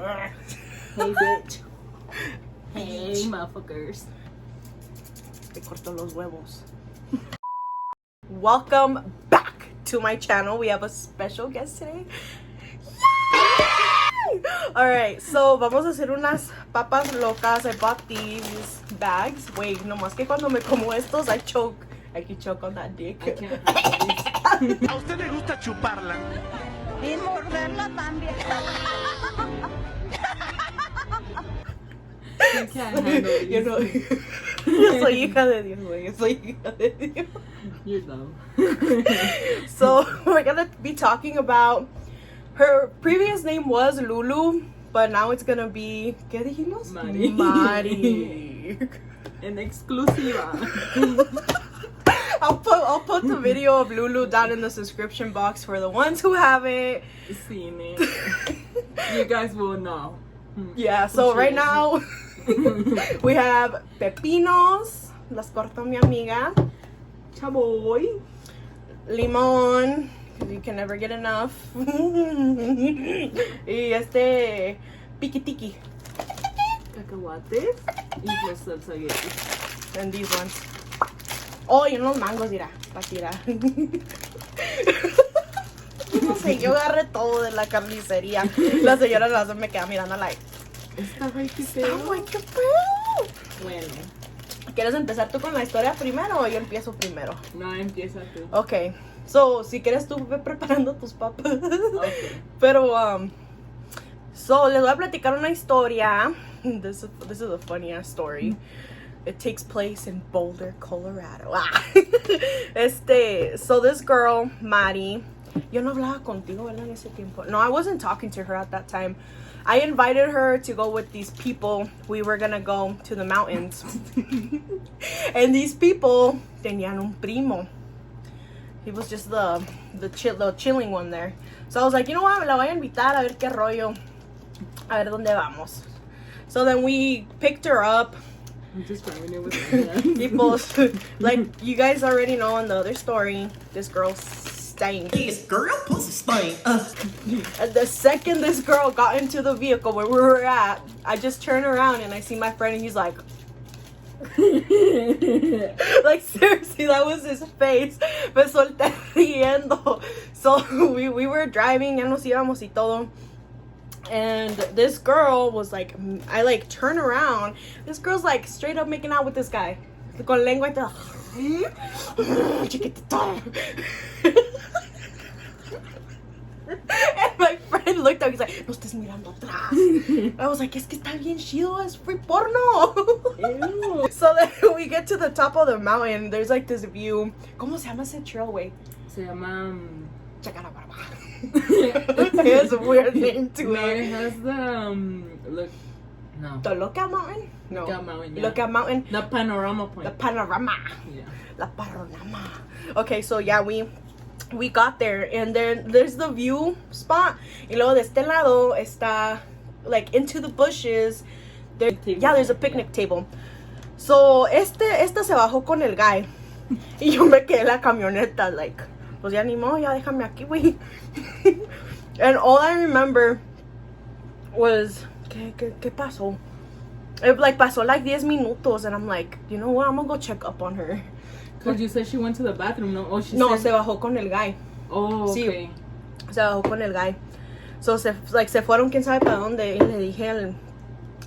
Hey, bitch. Hey, motherfuckers. Te corto los huevos. Welcome back to my channel. We have a special guest today. Yay! Alright, so vamos a hacer unas papas locas. I bought these bags. Wait, nomás que cuando me como estos, I choke. I can choke on that dick. I can't have these. ¿A usted le gusta chuparla? Y morderla también. I can't handle these. You know, yo soy hija de Dios, güey. Yo soy hija de Dios. You're dumb. So we're gonna be talking about her previous name was Lulu, but now it's gonna be ¿qué dijimos? Mari. Mari. En exclusiva. I'll put the video of Lulu down in the description box for the ones who haven't Seen it. You guys will know. Yeah, so right now we have pepinos, las cortó mi amiga, Chaboy. limón, because you can never get enough, y piquitiqui, Cacahuates. Y los salsaguetis. and these ones. Oh, y unos mangos, mira, para tirar. No sé, yo agarré todo de la carnicería. La señora Lazo me queda mirando like, Está güey, qué feo. ¡ay, qué feo! Bueno, ¿Quieres empezar tú con la historia primero o yo empiezo primero? no, empieza tú. Ok, so, si quieres tú ve preparando tus papas. Okay. Pero, so, les voy a platicar una historia. This is a funny ass story. It takes place in Boulder, Colorado. So this girl, Mari, yo no hablaba contigo, ¿verdad? En ese tiempo. No, I wasn't talking to her at that time. I invited her to go with these people. We were gonna go to the mountains. And these people tenían un primo. He was just the chilling one there. So I was like, you know what, me la voy a invitar a ver qué rollo. A ver dónde vamos. So then we picked her up. I'm just trying it with my hands. People, like you guys already know in the other story, this girl stank. This girl pussy stink. And the second this girl got into the vehicle where we were at, I just turn around and I see my friend and he's like, like seriously, that was his face. Me solté riendo. So we were driving, ya nos íbamos y todo. And this girl was like, I like turn around. This girl's like straight up making out with this guy. Con lengua y todo. Chiquitito. And my friend looked up, he's like, no estés mirando atrás. I was like, es que está bien chido, es free porno. Ew. So then we get to the top of the mountain, there's like this view. ¿Cómo se llama ese trail, güey? Se llama. Chacarabaraba. It has a weird name to No, it. it has the look. No. The Lookout Mountain? No. Lookout Mountain, yeah. Lookout Mountain. The panorama point. The panorama. Yeah. La panorama. Okay, so yeah, we got there and then there's the view spot. Y luego de este lado está like into the bushes. There's a picnic table. So esta se bajó con el guy. Y yo me quedé en la camioneta like, pues ya ni modo, ya déjame aquí, güey. And all I remember was ¿Qué pasó? It like pasó like 10 minutos and I'm like, you know what, I'm gonna go check up on her. Because you said she went to the bathroom, no? Oh, she No, said... se bajó con el guy. Oh, Sí. okay. Se bajó con el guy. So se fueron quién sabe para dónde. Y le dije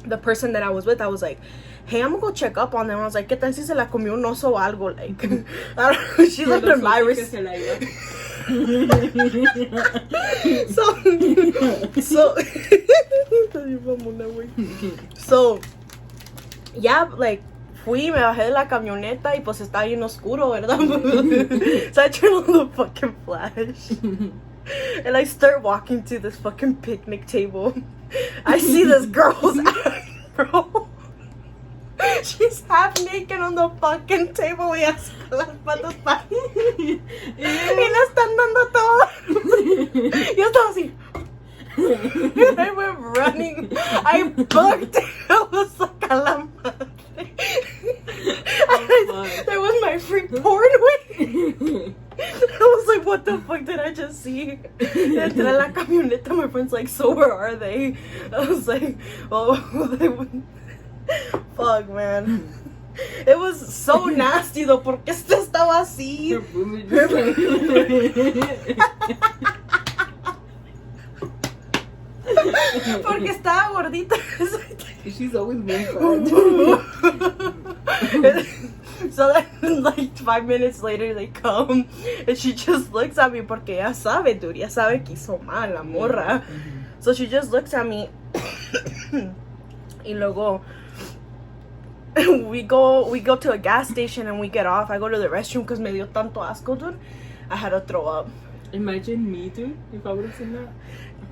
the person that I was with, I was like, hey, I'm gonna go check up on them. I was like, ¿qué tal si se la comió un oso o algo? Like, I don't know. She's under my So yeah, like fui, me bajé de la camioneta y pues estaba bien oscuro, ¿verdad? So I turned on the fucking flash and I start walking to this fucking picnic table. I see this girl's ass, bro. She's half naked on the fucking table y así con las patas para y le están dando todo. Yo estaba así. And I went running. I booked. I was like a la madre. That was my free porn week. I was like, what the fuck did I just see? Entré a la camioneta. My friend's like, so where are they? I was like, oh, fuck, man. It was so nasty though, porque este estaba así. Her boobs are just Porque estaba gordita. She's always been fat. So then, like 5 minutes later, they come and she just looks at me porque ya sabe, dude, ya sabe que hizo mal la morra. So she just looks at me. Y luego we go to a gas station and we get off. I go to the restroom because me dio tanto asco, dude. I had to throw up. Imagine me, dude, if I would have seen that.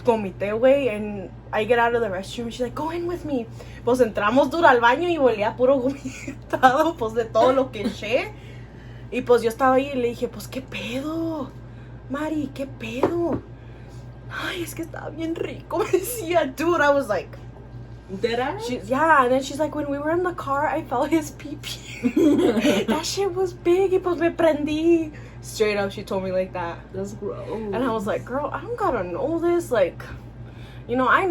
Vomité, güey, and I get out of the restroom. She's like, go in with me. Pues entramos, duro al baño y olía puro vomitado, pues de todo lo que eché. Y pues yo estaba ahí y le dije, pues qué pedo, Mari, qué pedo. Ay, es que estaba bien rico, me decía, dude. I was like, Did I? yeah, and then she's like, when we were in the car, I felt his pee-pee. That shit was big, y pues me prendí. Straight up, she told me like that. That's gross. And I was like, girl, I don't gotta know this. Like, you know, I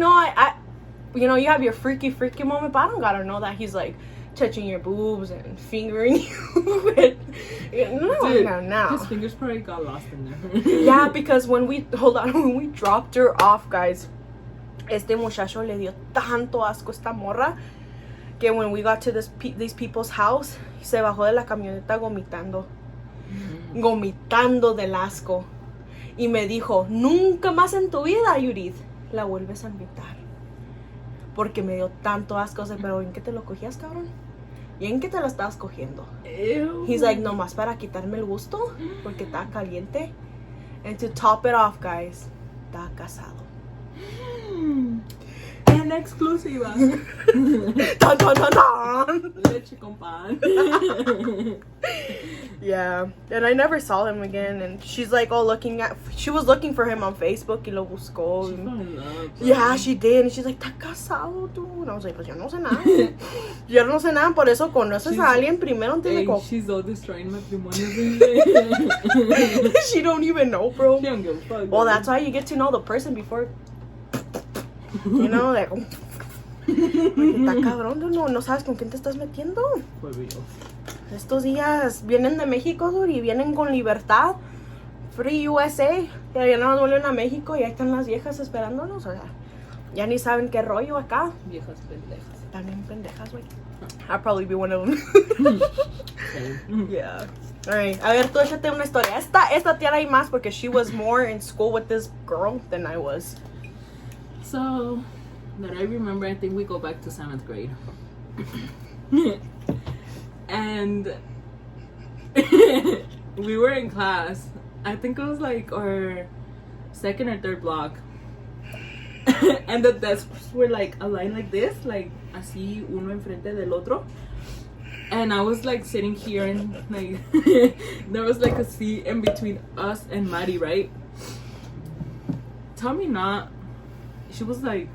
you know, you have your freaky moment, but I don't gotta know that he's like touching your boobs and fingering you. And, Dude, no. His fingers probably got lost in there. Yeah, because when we dropped her off, guys, este muchacho le dio tanto asco esta morra que when we got to these people's house, se bajó de la camioneta vomitando del asco. Y me dijo, nunca más en tu vida, Judith, la vuelves a invitar. Porque me dio tanto asco. O sea, pero ¿en qué te lo cogías, cabrón? ¿Y en qué te lo estabas cogiendo? Ew. He's like, nomás para quitarme el gusto, porque está caliente. And to top it off, guys, está casado. En exclusiva. Dun, dun, dun, dun. Leche con pan. Yeah, and I never saw him again. And she's like, she was looking for him on Facebook y lo buscó. She fell in love. Yeah, she did. And she's like, ¿estás casado tú? And I was like, pues yo no sé nada. Yo no sé nada, por eso conoces a alguien primero antes de She's all destroying matrimonio. She don't even know, bro. She don't give a fuck. Well, that's why you get to know the person before. You know, like, está cabrón, tú no sabes con quién te estás metiendo. For real. Estos días vienen de México, dude, y vienen con libertad. Free USA. Y ya nada más vuelven a México y ahí están las viejas esperándonos. O sea, ya ni saben qué rollo acá. Viejas pendejas. También pendejas, güey. I'll probably be one of them. Yeah. Alright, a ver, tú échate una historia. Esta tía hay más porque she was more in school with this girl than I was. So, that I remember, I think we go back to 7th grade. And we were in class. I think it was like our 2nd or 3rd block. And the desks were like aligned like this, like así uno enfrente del otro. And I was like sitting here and like there was like a seat in between us and Maddie, right? Tell me not. She was like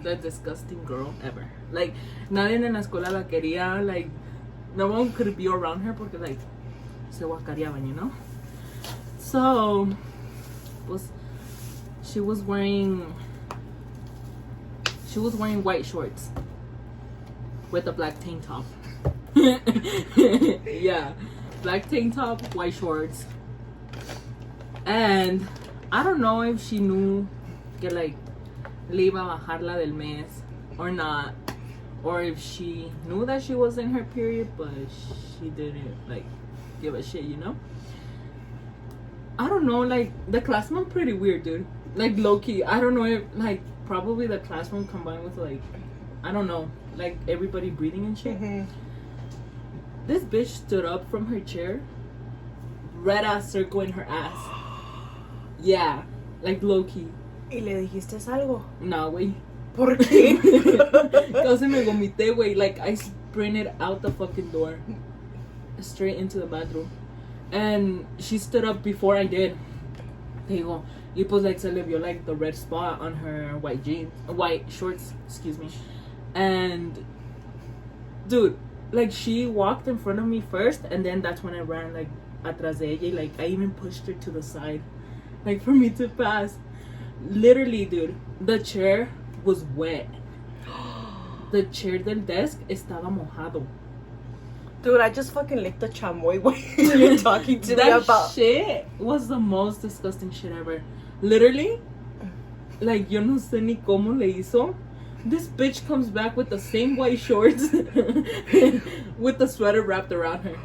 the disgusting girl ever. Like, nadie en la escuela la quería. Like, no one could be around her porque like se guacareaban, you know. So, she was wearing white shorts with a black tank top. Yeah, black tank top, white shorts, and I don't know if she knew que like le iba a bajar la del mes or not, or if she knew that she was in her period but she didn't like give a shit, you know. I don't know, like the classroom pretty weird, dude. Like low-key, I don't know if like probably the classroom combined with like, I don't know, like everybody breathing and shit. This bitch stood up from her chair, red ass circle in her ass. Yeah, like low-key. ¿Y le dijiste algo? Nah, wey. ¿Por qué? Casi me vomité, wey. Like I sprinted out the fucking door, straight into the bathroom, and she stood up before I did. Te digo, y pues like se le vio like the red spot on her white shorts, excuse me. And dude, like she walked in front of me first, and then that's when I ran like atrás de ella. Like I even pushed her to the side, like for me to pass. Literally, dude, the chair was wet. The chair del desk estaba mojado. Dude, I just fucking licked the chamoy when you're talking to me That about. shit was the most disgusting shit ever. Literally, like, yo no sé ni cómo le hizo. This bitch comes back with the same white shorts with the sweater wrapped around her.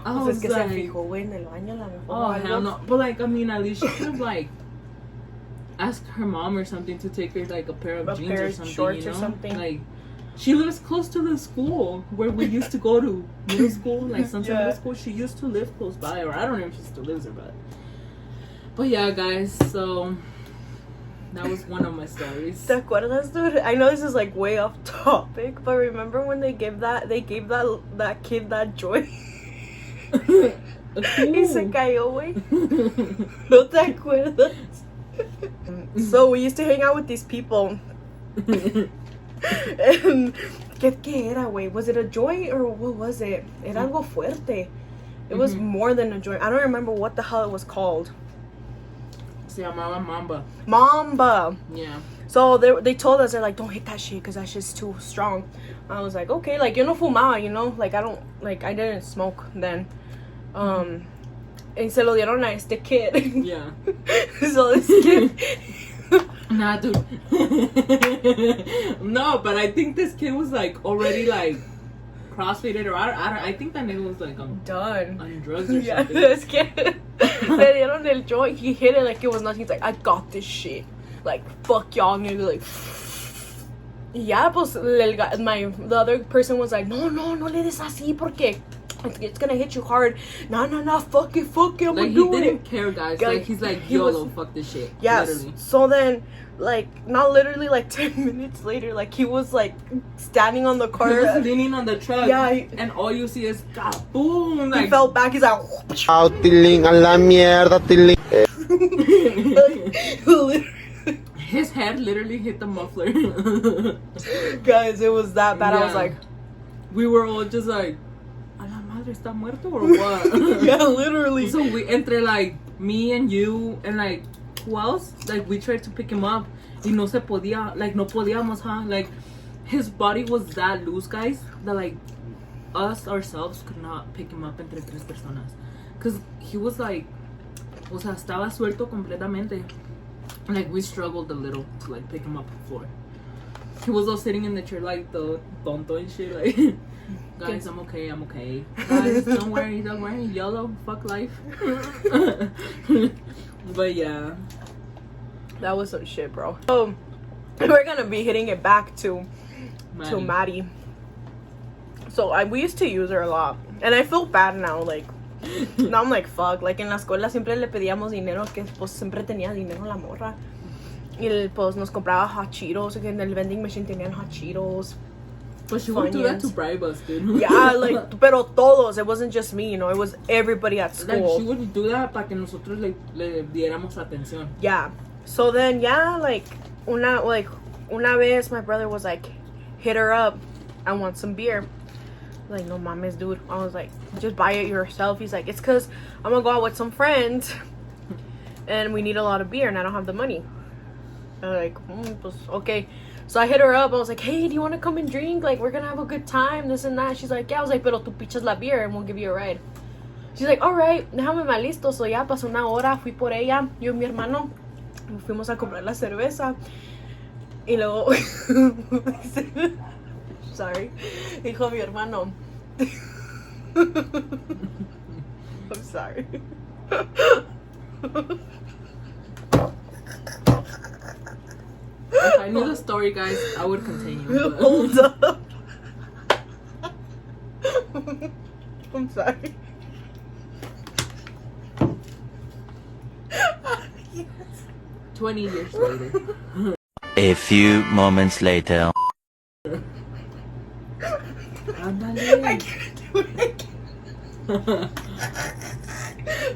I Pues was es que like, se fijó, güey, en el baño, la mejor. oh, hell no. But, like, I mean, at least she could have, like, asked her mom or something to take her, like, a pair of jeans pair or of something, shorts you know? or something. Like, she lives close to the school where we used to go to middle school, like Sunset Middle School. She used to live close by, or I don't know if she still lives there, but yeah, guys, so that was one of my stories. ¿Te acuerdas, dude? I know this is like way off topic, but remember when they gave that kid that joy? Y se cayó, güey. ¿No te acuerdas? So we used to hang out with these people. And ¿qué era, güey? Was it a joint or what was it? Era algo fuerte. It was more than a joint. I don't remember what the hell it was called. Se llamaba Mamba. Yeah. So they told us, they're like, don't hit that shit because that shit's too strong. I was like, okay, like, yo no fumaba, you know? Like, I didn't smoke then. And se lo dieron a este kid. Yeah. So this kid... Nah, dude. No, but I think this kid was like already like crossfaded, or I think that nigga was like on drugs or Yeah, something. this kid. Le dieron el joint. He hit it like it was nothing. He's like, I got this shit. Like, fuck y'all, nigga. Like, yeah, pues the other person was like, no le des así porque it's gonna hit you hard. No, fuck it, I'm Like, gonna he do it. didn't care, guys. Like, he's like, he YOLO, was- fuck this shit. Yes. Literally. So then, like, not literally, like 10 minutes later, like, he was like standing on the He car. was leaning on the truck. Yeah, and all you see is boom. Like, He fell back. He's like, Chao, tiling, a la mierda, tiling. literally. his head literally hit the muffler. Guys, it was that bad. I was Yeah. like, We were all just like, a la madre está muerto or what? yeah, literally. So we entre like me and you and like who else? Like we tried to pick him up. Y no se podía, like no podíamos, huh? Like his body was that loose, guys, that like us ourselves could not pick him up entre tres personas. Cause he was like, o sea, estaba suelto completamente. Like we struggled a little to like pick him up off the floor. He was all sitting in the chair like the tonto and shit, like guys, I'm okay. Guys, don't worry, YOLO, fuck life. But yeah. That was some shit, bro. So, we're gonna be hitting it back to Maddie. So, we used to use her a lot. And I feel bad now, like, now I'm like, fuck. Like, en la escuela siempre le pedíamos dinero, que pues siempre tenía dinero la morra. Y pues nos compraba hot Cheetos, que en el vending machine tenían hot Cheetos. But she would do that to Funyuns. bribe us, dude. Yeah, like, pero todos. It wasn't just me, you know, it was everybody at Like, school. she would do that para que nosotros le diéramos atención. Yeah. So then, yeah, like, una vez my brother was like, hit her up, I want some beer. Like, no mames, dude. I was like, just buy it yourself. He's like, it's because I'm gonna go out with some friends and we need a lot of beer and I don't have the money. I'm like, pues, okay. So I hit her up. I was like, hey, do you want to come and drink? Like, we're gonna have a good time, this and that. She's like, yeah. I was like, pero tú pichas la beer and we'll give you a ride. She's like, alright, déjame mal listo. So ya pasó una hora, fui por ella, yo y mi hermano. Fuimos a comprar la cerveza. Y luego... Sorry. Dijo mi hermano. I'm sorry. If I knew the story, guys, I would continue. But... Hold up. I'm sorry. 20 years later. A few moments later. I can't do it again.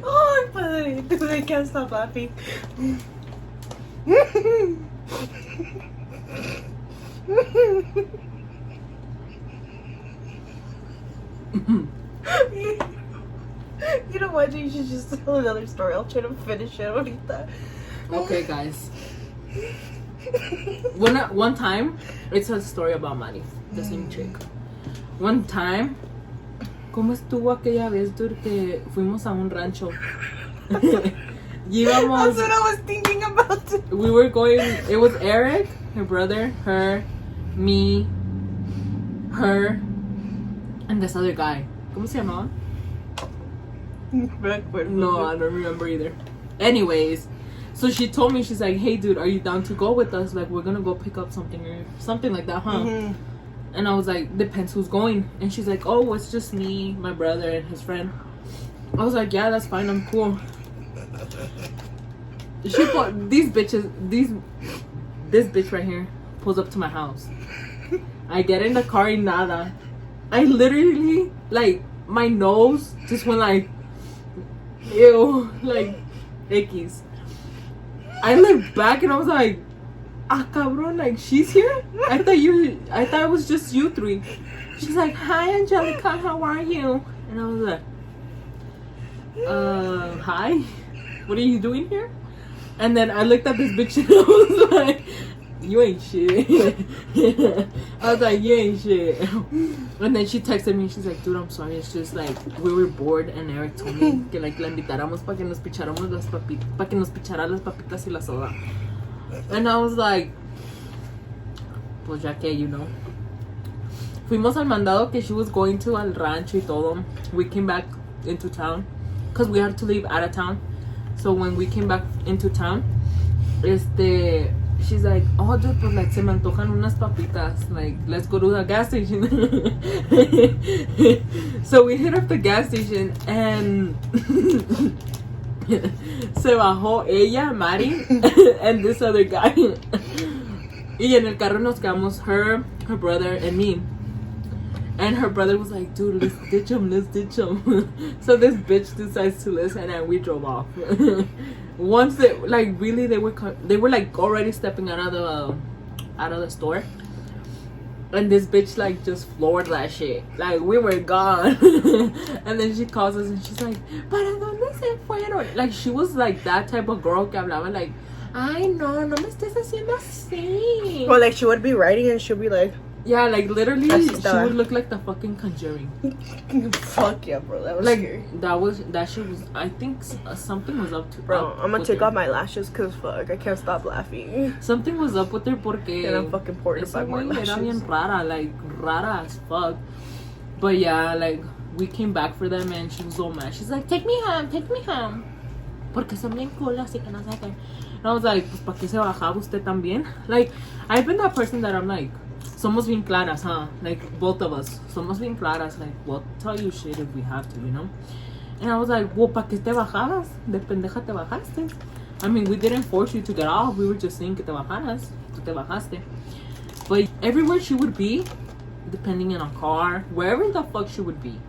Oh, padre. Dude, I can't stop laughing. You know what? You should just tell another story. I'll try to finish it ahorita. Okay, guys. One time, it's a story about Mari, the same chick. One time, ¿cómo estuvo aquella vez, dude, que fuimos a un rancho? Y íbamos, That's what I was thinking about. we were going, it was Eric, her brother, her, me, her, and this other guy. ¿Cómo se llamaba? No, I don't remember either. Anyways, so she told me, she's like, hey dude, are you down to go with us? Like, we're gonna go pick up something or something like that, huh? Mm-hmm. And I was like, depends who's going. And she's like, oh, it's just me, my brother, and his friend. I was like, yeah, that's fine, I'm cool. She put these bitches, this bitch right here pulls up to my house. I get in the car and nada. I literally, like, my nose just went like, ew, like, ickies. I looked back and I was like, ah, cabrón, like, she's here? I thought it was just you three. She's like, hi, Angelica, how are you? And I was like, hi? What are you doing here? And then I looked at this bitch and I was like, you ain't shit. I was like, you ain't shit. And then she texted me, she's like, dude, I'm sorry, it's just like, we were bored and Eric told me que like la invitáramos para que nos picháramos las papitas, para que nos pichara las papitas y la soda. And I was like, pues ya que, you know. Fuimos al mandado que she was going to al rancho y todo. We came back into town because we had to leave out of town. So when we came back into town, she's like, oh dude, pues like se me antojan unas papitas, like let's go to the gas station. So we hit up the gas station and se bajó ella, Mari, and this other guy. Y en el carro nos quedamos her brother and me. And her brother was like, dude, let's ditch him. So this bitch decides to listen and we drove off. Once they, like, really, they were like already stepping out of the store. And this bitch, like, just floored that shit. Like, we were gone. And then she calls us and she's like, ¿para dónde se fueron? Like, she was like that type of girl que hablaba like, ay, no me estés haciendo así. Well, like, she would be writing and she'll be like, yeah, like, literally, Así she estaba. would look like the fucking Conjuring. fuck yeah, bro, that was Like, scary. that shit was, I think something was up to Bro, I'm gonna with take her. off my lashes because fuck, I can't stop laughing. Something was up with her porque And I'm fucking poor to esa buy more güey era lashes. bien rara, like rara as fuck. But yeah, like we came back for them and she was so mad. She's like, take me home. Porque son bien cool, así que no sé qué. And I was like, pues ¿para qué se bajaba usted también? Like, I've been that person that I'm like, somos bien claras, huh? Like, both of us. Somos bien claras. Like, we'll tell you shit if we have to, you know? And I was like, well, ¿para qué te bajabas? De pendeja te bajaste. I mean, we didn't force you to get off. We were just saying que te bajaras. Tú te bajaste. But everywhere she would be, depending on a car, wherever the fuck she would be,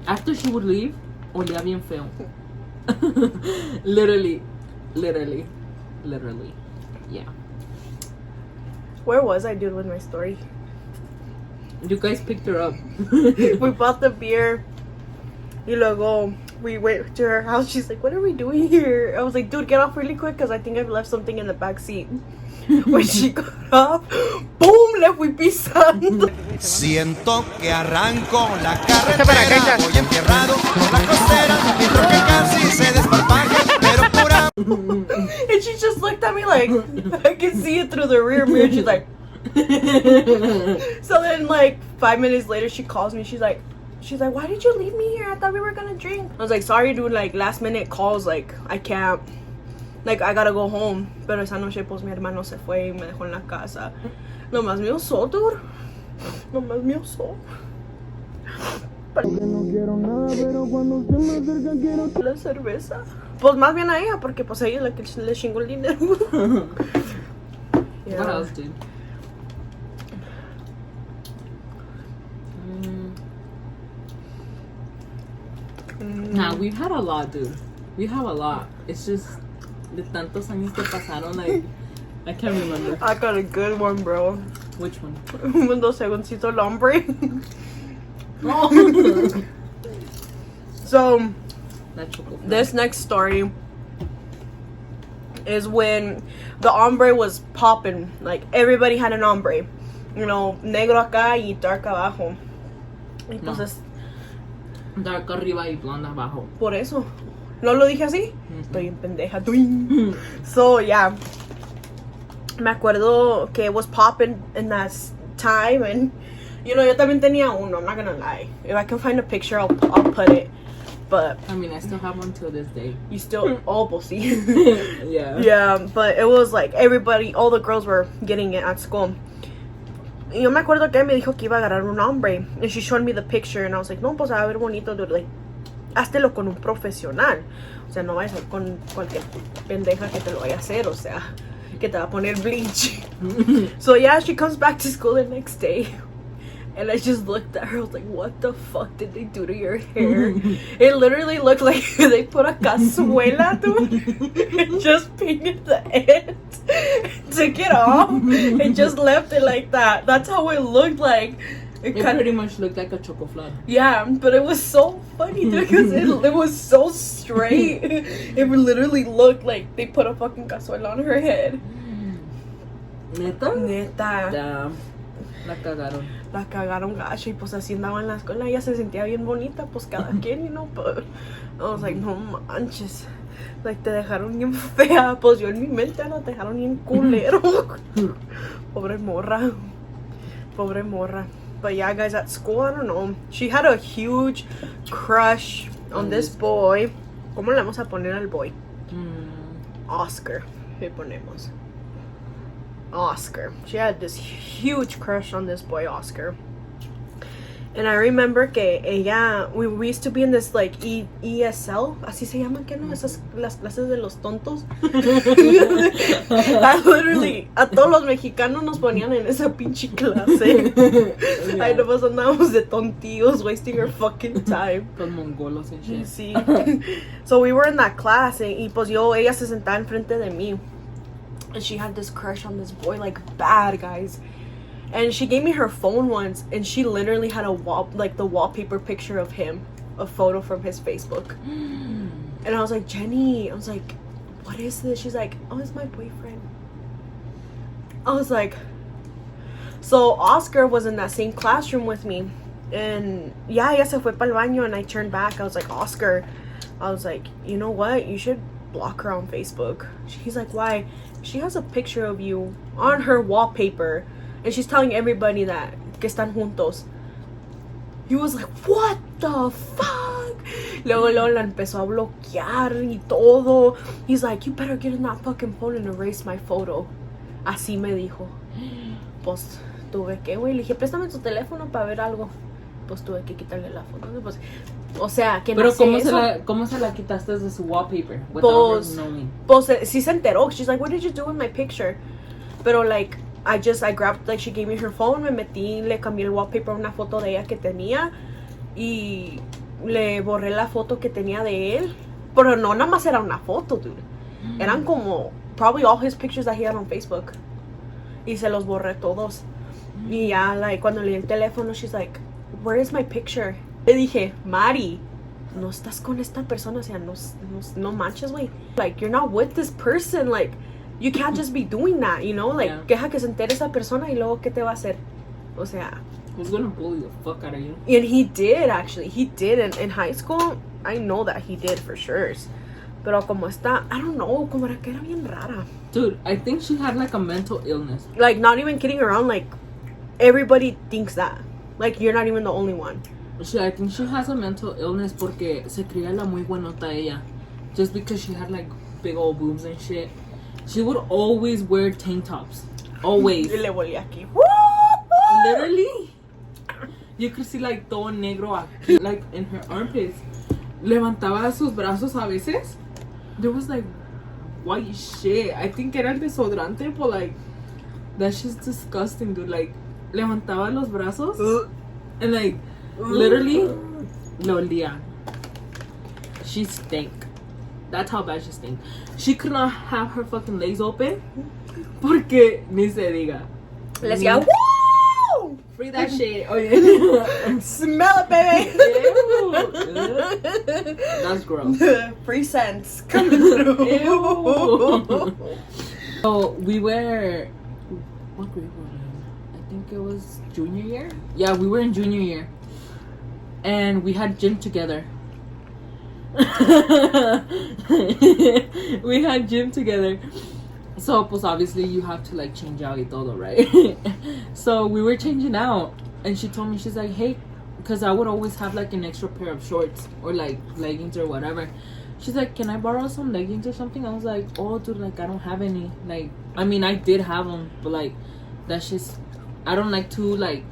after she would leave, olía bien feo. Literally. Yeah. Where was I, dude, with my story? You guys picked her up. We bought the beer. Y luego, we went to her house. She's like, what are we doing here? I was like, dude, get off really quick because I think I've left something in the back seat. When she got off, boom, le fui pisando. Siento que arranco la carretera, voy enterrado por la costera, mi troque casi se desparpaja, pero pura. And she just looked at me like, I can see it through the rear mirror. She's like, so then like 5 minutes later, she calls me. She's like, why did you leave me here? I thought we were gonna drink. I was like, sorry, dude, like last minute calls, like I can't. Like, I gotta go home. Pero esa noche, pues, mi hermano se fue y me dejó en la casa. Nomás me usó, dude. Nomás me usó. No quiero nada, pero cuando se me acerca quiero la cerveza. Pues, más bien a ella, porque, pues, a ella es la que le chingó el dinero. Yeah. What else, dude? Nah, we've had a lot, dude. We have a lot. It's just de tantos años que pasaron, like, I can't remember. I got a good one, bro. Which one? Un dos segunditos el hombre. Oh. So, That chocolate. this next story is when the ombre was popping. Like, everybody had an ombre. You know, negro acá y dark abajo. Entonces, dark arriba y blonde abajo. Por eso. ¿No lo dije así? Estoy en pendeja. So, yeah. Me acuerdo que it was popping in that time. And, you know, yo también tenía uno. I'm not gonna lie. If I can find a picture, I'll put it. But I mean, I still have one till this day. You still, oh, we'll see. Yeah. Yeah, but it was like everybody, all the girls were getting it at school. Y yo me acuerdo que me dijo que iba a agarrar un hombre. And she showed me the picture. And I was like, no, pues a ver bonito, dude. Like, háztelo con un profesional. O sea, no vayas a ir con cualquier pendeja que te lo vaya a hacer. O sea, que te va a poner bleach. So yeah, she comes back to school the next day. And I just looked at her. I was like, what the fuck did they do to your hair? It literally looked like they put a cazuela, dude, and just painted the end, took it off, and just left it like that. That's how it looked like. It pretty much looked like a choco flood. Yeah, but it was so funny, dude, because it was so straight. It literally looked like they put a fucking cazuela on her head. ¿Neta? Neta. Damn. La cagaron. La cagaron gacho y pues así andaba en la escuela. Ella se sentía bien bonita, pues cada quien, you know, but I was like, no manches. Like, te dejaron bien fea. Pues yo en mi mente la dejaron bien culero. Pobre morra. Pobre morra. But yeah, guys, at school, I don't know. She had a huge crush on this boy. ¿Cómo le vamos a poner al boy? Oscar. Le ponemos. Oscar. She had this huge crush on this boy, Oscar. And I remember que ella, we used to be in this like ESL, así se llaman, ¿qué no? Esas, las clases de los tontos. I literally, a todos los mexicanos nos ponían en esa pinche clase. Yeah. Ahí nomás andábamos de tontillos, wasting our fucking time. Con mongolos and shit. Sí. So we were in that class, y pues ella se sentaba enfrente de mí. And she had this crush on this boy, like bad, guys. And she gave me her phone once, and she literally had the wallpaper picture of him, a photo from his Facebook. And I was like, Jenny, I was like, what is this? She's like, oh, it's my boyfriend. I was like, so Oscar was in that same classroom with me. And yeah, ella se fue pa'l baño, and I turned back. I was like, Oscar, I was like, you know what? You should block her on Facebook. He's like, why? She has a picture of you on her wallpaper, and she's telling everybody that que están juntos. He was like, what the fuck? Luego la empezó a bloquear y todo. He's like, you better get in that fucking phone and erase my photo. Así me dijo. Pues tuve que, güey, le dije, préstame tu teléfono para ver algo. Pues tuve que quitarle la foto. Pues, o sea, que no sé eso. ¿Cómo se la quitaste de su wallpaper? Without her knowing? Pues sí se enteró. She's like, what did you do with my picture? Pero like, I grabbed, like, she gave me her phone, me metí, le cambié el wallpaper a una foto de ella que tenía y le borré la foto que tenía de él. Pero no, nada más era una foto, dude. Eran como, probably all his pictures that he had on Facebook. Y se los borré todos. Y ya, like, cuando le di el teléfono, she's like, where is my picture? Le dije, Mari, no estás con esta persona, o sea, no manches, güey. Like, you're not with this person, like, you can't just be doing that, you know? Like, deja que se entere esa persona y luego, ¿qué te va a hacer? O sea... Who's gonna bully the fuck out of you? And he did, actually. He did. In high school, I know that he did for sure. Pero como está, I don't know, como era que era bien rara. Dude, I think she had like a mental illness. Like, not even kidding around, like, everybody thinks that. Like, you're not even the only one. I think she has a mental illness porque se creía la muy buenota ella. Just because she had like big old boobs and shit. She would always wear tank tops. Always. Y le volví aquí. Literally. You could see like todo negro aquí, like in her armpits. Levantaba sus brazos a veces. There was like white shit. I think era el desodorante, but like that shit's disgusting, dude. Like levantaba los brazos and like literally lo olía. She stank. That's how bad she stank. She could not have her fucking legs open porque ni se diga. Les decía, ¡wow! Free that shit. Oh yeah. Smell it, baby. Ew. That's gross. Free scents coming through. Ew. So we were, what grade were we in? I think it was junior year. Yeah, we were in junior year, and we had gym together. We had gym together. So, pues obviously you have to like change out y todo, right? So we were changing out, and she told me, she's like, hey, because I would always have like an extra pair of shorts or like leggings or whatever. She's like, can I borrow some leggings or something? I was like, oh dude, like I don't have any. Like, I mean, I did have them, but like that's just, I don't like to like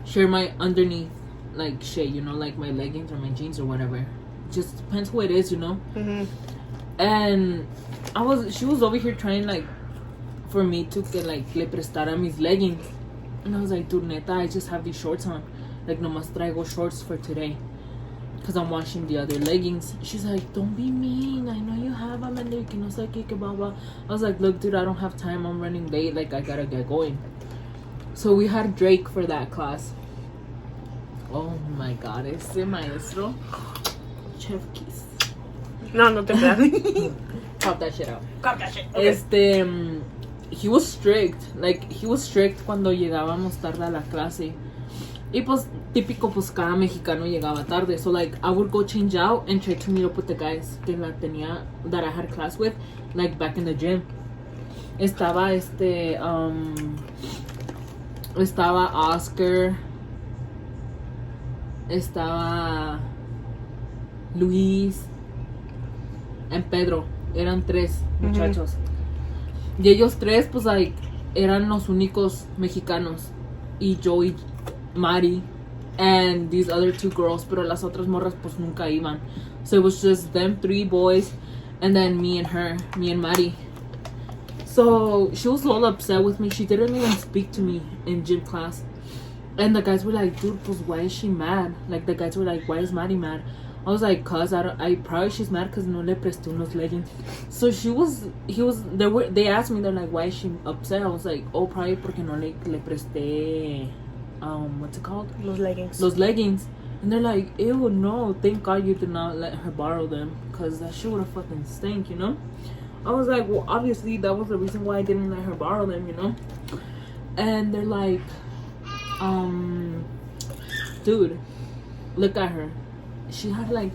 share my underneath like shit, you know, like my leggings or my jeans or whatever. Just depends who it is, you know. And she was over here trying like for me to get like le prestara mis leggings, and I was like, dude, neta, I just have these shorts on, like nomás traigo shorts for today because I'm washing the other leggings. She's like, don't be mean, I know you have them and you no sé qué blah blah. I was like, look dude, I don't have time, I'm running late, like I gotta get going. So we had Drake for that class. Oh my god, ese maestro, chef kiss. No te creas. Cut that shit out. Cut that shit. Okay. He was strict. Like, he was strict cuando llegábamos tarde a la clase. Y pues, típico, pues cada mexicano llegaba tarde. So, like, I would go change out and try to meet up with the guys that I had class with, like, back in the gym. Estaba, estaba Oscar. Estaba Luis. And Pedro. Eran tres muchachos. Y ellos tres, pues, like, eran los únicos mexicanos. Y yo y Mari. And these other two girls. Pero las otras morras, pues, nunca iban. So it was just them three boys. And then me and her. Me and Mari. So she was all upset with me. She didn't even speak to me in gym class. And the guys were like, dude, pues, why is she mad? Like, the guys were like, why is Mari mad? I was like, cause I probably she's mad cause no le presté unos leggings. So they asked me, they're like, why is she upset? I was like, oh, probably porque no le presté, what's it called? Los leggings. Los leggings. And they're like, ew, no, thank God you did not let her borrow them, cause that shit would have fucking stank, you know? I was like, well, obviously that was the reason why I didn't let her borrow them, you know? And they're like, dude, look at her. She had like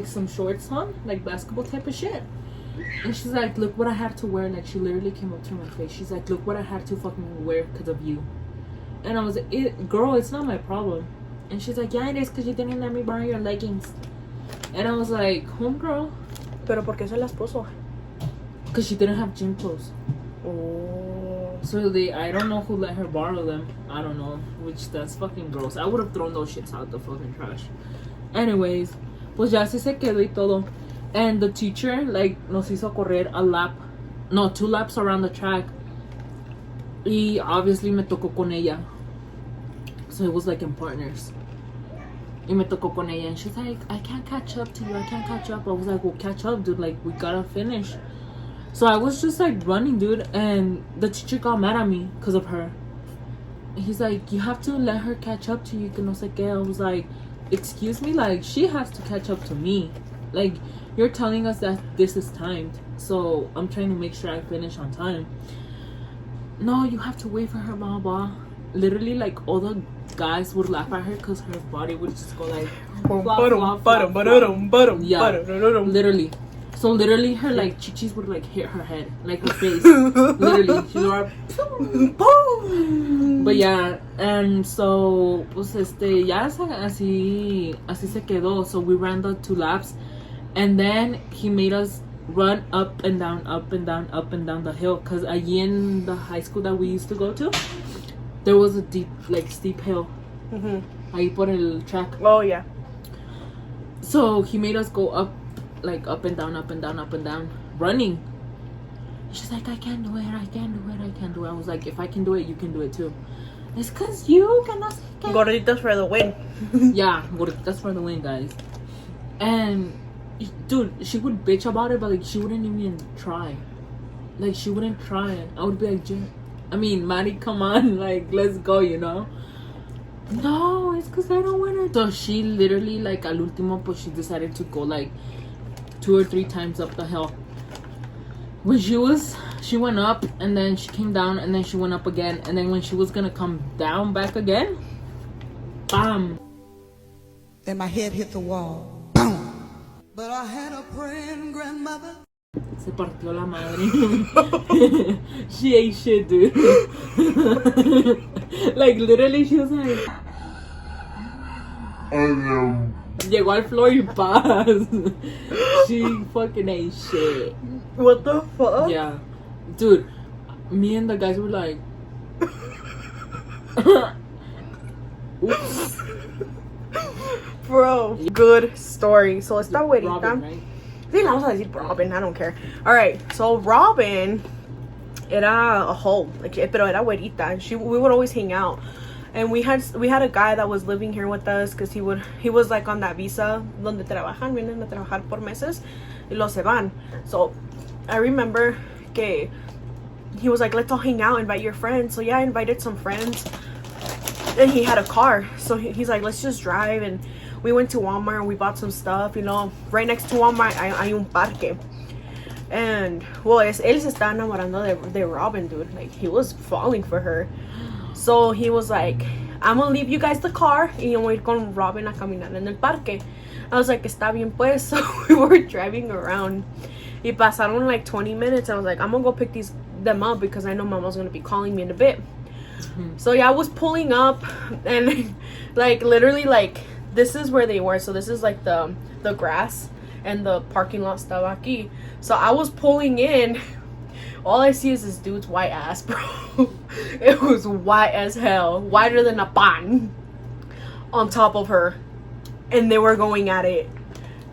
some shorts on, like basketball type of shit. And she's like, look what I had to wear. Like, she literally came up to my face. She's like, look what I had to fucking wear because of you. And I was like, girl, it's not my problem. And she's like, yeah, it is because you didn't let me borrow your leggings. And I was like, homegirl. Pero por qué se las puso? Because she didn't have gym clothes. Oh. So I don't know who let her borrow them. I don't know. Which, that's fucking gross. I would have thrown those shits out the fucking trash. Anyways, pues ya así se quedó y todo. And the teacher, like, nos hizo correr 2 laps around the track. Y obviously me tocó con ella. So it was like in partners. Y me tocó con ella. And she's like, I can't catch up to you. I can't catch up. I was like, well, catch up, dude. Like, we gotta finish. So I was just like running, dude. And the teacher got mad at me because of her. He's like, you have to let her catch up to you. Que no sé qué. I was like, excuse me, like, she has to catch up to me. Like, you're telling us that this is timed, so I'm trying to make sure I finish on time. No, you have to wait for her, blah blah. Literally, like, all the guys would laugh at her because her body would just go like yeah, literally. So literally her like chichis would like hit her head, like her face. Literally, she would boom. But yeah, and so pues ya así se quedó. So we ran the 2 laps, and then he made us run up and down the hill. Cause allí in the high school that we used to go to, there was a steep hill. Ahí por el track. Oh yeah. So he made us go up and down, running. She's like, I can't do it. I was like, if I can do it, you can do it too. It's cause you cannot. Gorditas for the win. Yeah, gorditas for the win, guys. And dude, she would bitch about it, but like she wouldn't even try. Like she wouldn't try. I would be like, Maddie, come on, like let's go, you know. No, it's because I don't want to. So she literally, like, al último, pues she decided to go like 2 or 3 times up the hill. When she went up and then she came down and then she went up again. And then when she was gonna come down back again, bam. Then my head hit the wall. Boom. But I had a praying grandmother. Se partió la madre. She ate shit, dude. Like, literally, she was like... Llegó al floor y paz. She fucking ate shit. What the fuck? Yeah. Dude, me and the guys were like... Oops. Bro, good story. So esta güerita. Robin, right? Sí, le vamos a decir Robin, I don't care. Alright, so Robin era a hoe, like, pero era güerita, and we would always hang out. And we had a guy that was living here with us because he was like on that visa donde trabajan, vienen a trabajar por meses y los se van. So I remember que he was like, let's all hang out, invite your friends. So yeah, I invited some friends, and he had a car, so he's like, let's just drive. And we went to Walmart and we bought some stuff, you know. Right next to Walmart hay un parque. And well, él se está enamorando de Robin, dude. Like, he was falling for her. So he was like, I'm gonna leave you guys the car y yo voy a ir con Robin a caminar en el parque. I was like, está bien pues. So we were driving around y pasaron like 20 minutes. I was like, I'm gonna go pick them up because I know Mama's gonna be calling me in a bit. So yeah, I was pulling up and like literally like this is where they were. So this is like the grass and the parking lot estaba aquí. So I was pulling in. All I see is this dude's white ass, bro. It was white as hell, whiter than a pan, on top of her, and they were going at it.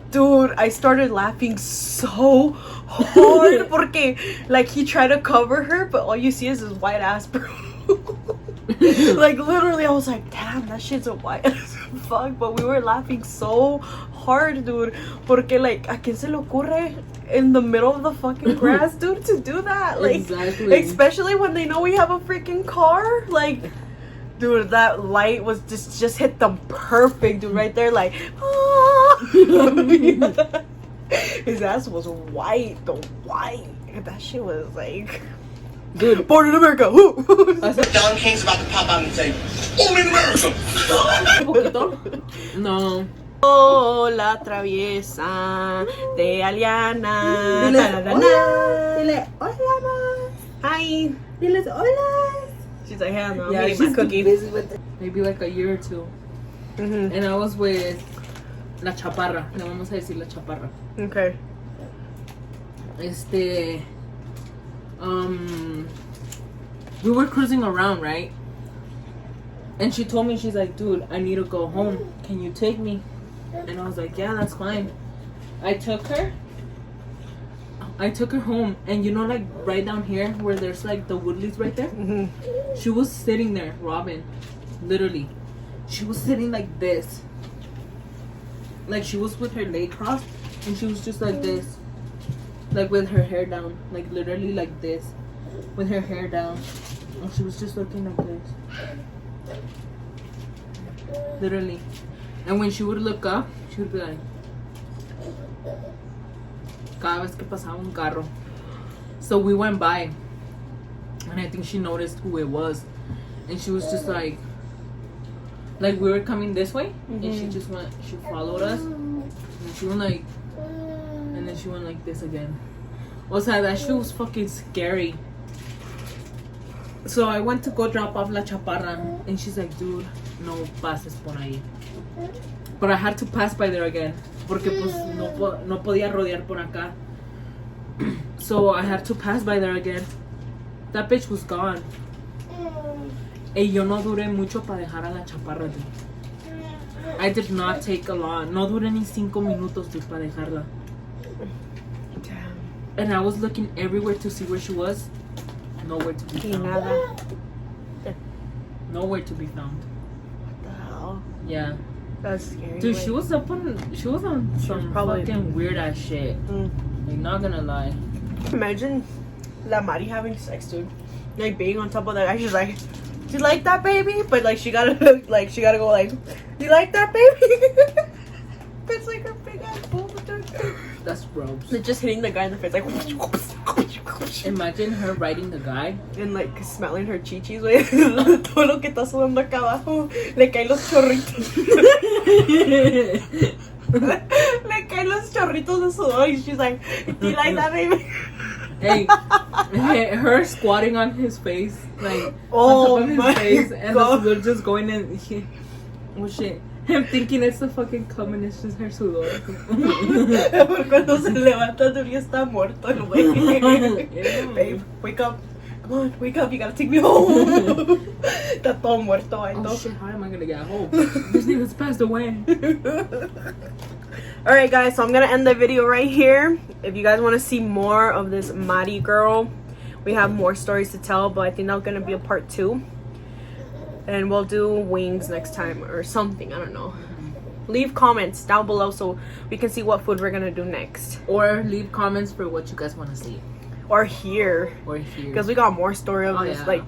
Dude, I started laughing so hard porque like he tried to cover her, but all you see is his white ass, bro. Like literally I was like, damn, that shit's a white as fuck. But we were laughing so hard, dude, porque like a quien se le ocurre in the middle of the fucking grass, dude, to do that? Like, exactly. Especially when they know we have a freaking car. Like, dude, that light was just hit them perfect, dude, right there. Like, ah. His ass was white, that shit was like, dude, born in America. Don King's about to pop out and say, "Born in America." No. Oh, la traviesa de Aliana. Dile hola, Hi. Diles hola. She's like, yeah, no, Yeah, I'm eating she's my cookie. busy with it. Maybe like a year or 2. Mm-hmm. And I was with la chaparra. Le vamos a decir la chaparra. Okay. We were cruising around, right? And she told me, she's like, dude, I need to go home. Can you take me? And I was like, yeah, that's fine. I took her home, and you know, like right down here where there's like the woodleys right there. Mm-hmm. She was sitting there, Robin. Literally, she was sitting like this. Like she was with her leg crossed, and she was just like this, like with her hair down, like literally like this, with her hair down, and she was just looking like this, literally. And when she would look up, she would be like, cada vez que pasaba un carro. So we went by, and I think she noticed who it was, and she was just like we were coming this way, and she followed us, and she went like, and then she went like this again. O sea, that shit was fucking scary. So I went to go drop off la chaparra, and she's like, dude, no pases por ahí. But I had to pass by there again, porque pues no podía rodear por acá. So I had to pass by there again. That bitch was gone. Y yo no duré mucho para dejar a la chaparra, dude. I did not take a lot. No duré ni 5 minutos, dude, para dejarla. Damn. And I was looking everywhere to see where she was. Nowhere to be found. Nada. Nowhere to be found. What the hell? Yeah. That's scary. Dude, Like, she was on some probably- fucking weird ass shit. Like, not gonna lie. Imagine La Mari having sex, dude. Like being on top of that guy. She's like, Do you like that, baby? But like she gotta go like, do you like that, baby? That's like her big ass bowl. That's gross. They're just hitting the guy in the face like. Imagine her riding the guy. And like smelling her chichis, güey. Todo lo que está sudando acá abajo. Le caen los chorritos. Le caen los chorritos de sudor. And she's like, do you like that, baby? Hey, her squatting on his face, like Oh on top of my his face, and God. the sudor just going in. Oh shit! Him thinking it's the fucking cum and it's just her sudor. Cuando se levanta, ya está muerto el güey. Babe, wake up. Come on, wake up. You gotta take me home. Está todo muerto, I Oh know. shit! How am I gonna get home? This nigga's passed away. Alright guys, so I'm gonna end the video right here. If you guys want to see more of this Mari girl, we have more stories to tell, but I think that's gonna be a part 2. And we'll do wings next time or something, I don't know. Leave comments down below so we can see what food we're gonna do next. Or leave comments for what you guys want to see. Or here. Or here. Because we got more story of this, yeah. like,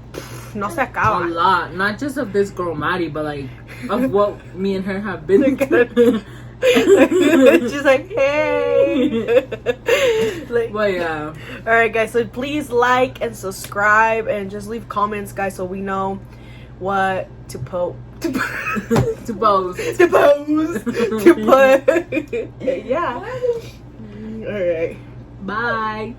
no se acaba. A lot. Not just of this girl Mari, but like of what me and her have been through. She's like, hey. Like, But yeah. Alright guys, so please like and subscribe and just leave comments, guys, so we know what to post. To pose. To pose. To put. Yeah. Alright. Bye.